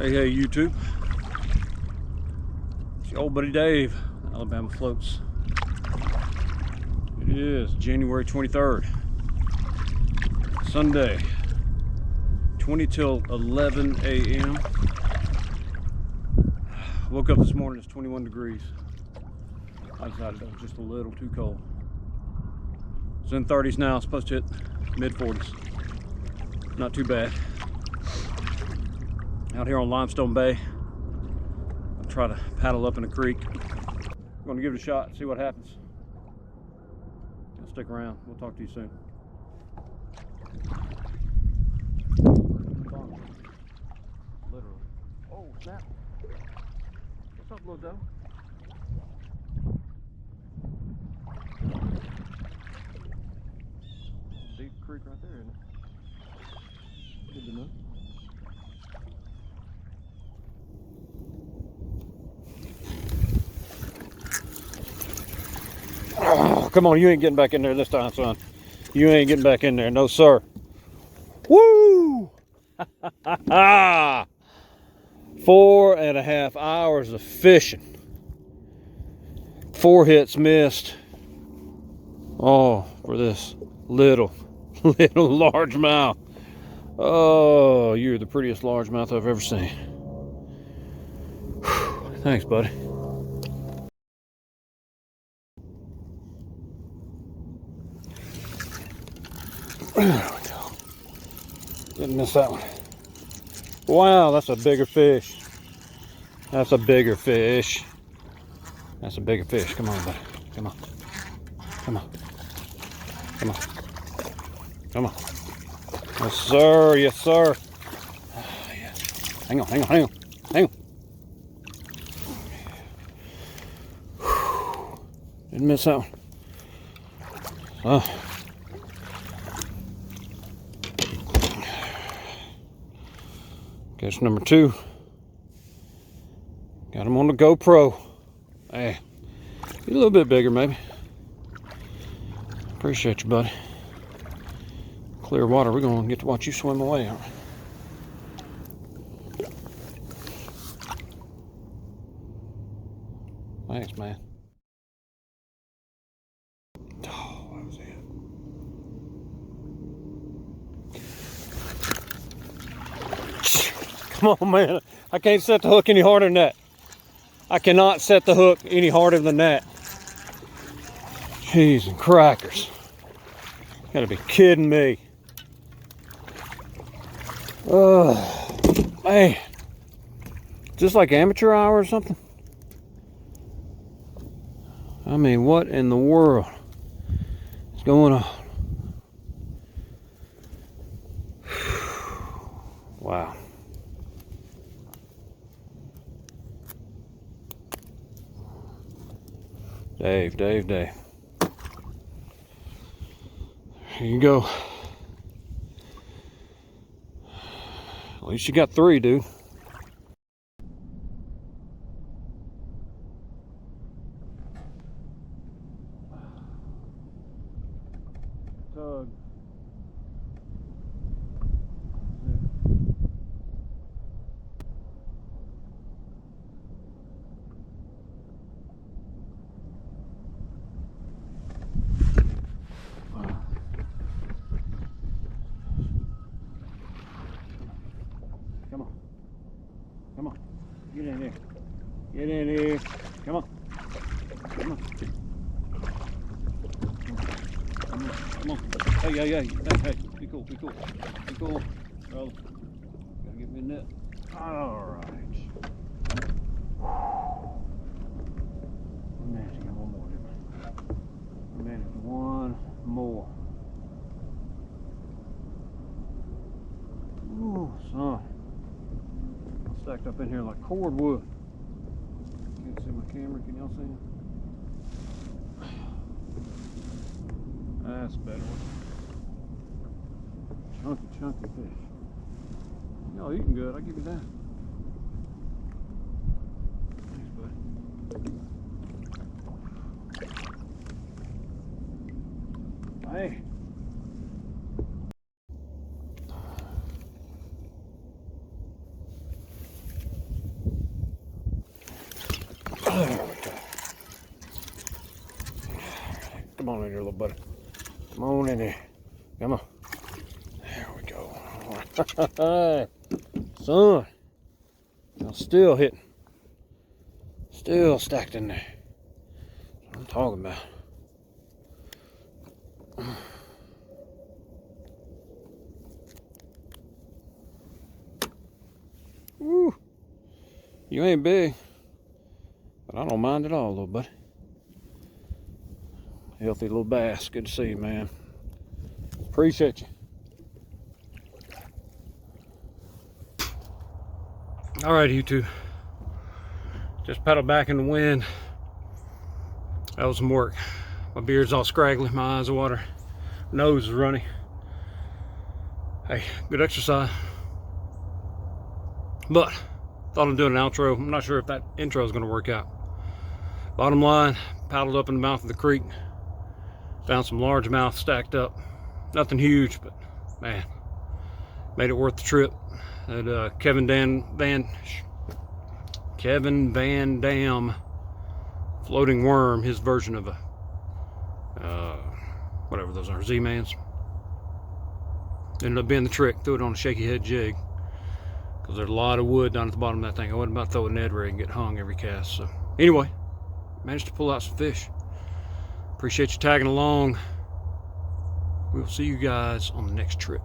Hey YouTube, it's your old buddy Dave, Alabama Floats. It is January 23rd, Sunday, 20 till 11 a.m. Woke up this morning, it's 21 degrees. I decided it was just a little too cold. It's in 30s now, it's supposed to hit mid 40s. Not too bad. Out here on Limestone Bay, I'll try to paddle up in the creek. I'm going to give it a shot and see what happens. I'll stick around. We'll talk to you soon. Literally. Oh, snap. What's up, little doe? Deep creek right there, isn't it? Good to know. Oh, come on, you ain't getting back in there this time, son. You ain't getting back in there, no sir. Woo! 4.5 hours of fishing. 4 hits missed. Oh, for this little largemouth. Oh, you're the prettiest largemouth I've ever seen. Whew. Thanks, buddy. There we go. Didn't miss that one. Wow, that's a bigger fish. That's a bigger fish. That's a bigger fish. Come on, buddy. Come on. Come on. Come on. Come on. Yes, sir. Yes, sir. Oh, yeah. Hang on, hang on, hang on. Hang on. Whew. Didn't miss that one. Oh. Catch number 2. Got him on the GoPro. Hey, he's a little bit bigger, maybe. Appreciate you, buddy. Clear water, we're gonna get to watch you swim away, aren't we? Thanks, man. Oh, that was it. Come on, man. I can't set the hook any harder than that. I cannot set the hook any harder than that. Cheese and crackers. You gotta be kidding me. Man. Just like amateur hour or something? I mean, what in the world is going on? Wow. Dave. Here you go. At least you got 3, dude. Tug. Come on. Get in here. Get in here. Come on. Come on. Come on. Hey. Be cool. Be cool, brother. Gotta get me a net. Alright. We managed to get one more, didn't we? We managed one more. Ooh, son. Stacked up in here like cordwood. Can't see my camera, can y'all see it? That's a better one. Chunky fish. Y'all eating good, I'll give you that. Thanks, buddy. Hey. Come on in here, little buddy. Come on in here. Come on. There we go. Son. I'm still hitting. Still stacked in there. That's what I'm talking about. Woo. You ain't big, but I don't mind at all, little buddy. Healthy little bass. Good to see you, man. Appreciate you. All right, you two. Just paddle back in the wind. That was some work. My beard's all scraggly, my eyes are water, nose is runny. Hey, good exercise. But thought I'd do an outro. I'm not sure if that intro is going to work out. Bottom line, paddled up in the mouth of the creek. Found some largemouth stacked up. Nothing huge, but man, made it worth the trip. That Kevin Van Dam floating worm, his version of a whatever those are, Z-Mans. Ended up being the trick. Threw it on a shaky head jig because there's a lot of wood down at the bottom of that thing. I wasn't about to throw a Ned rig and get hung every cast. So anyway, managed to pull out some fish. Appreciate you tagging along. We'll see you guys on the next trip.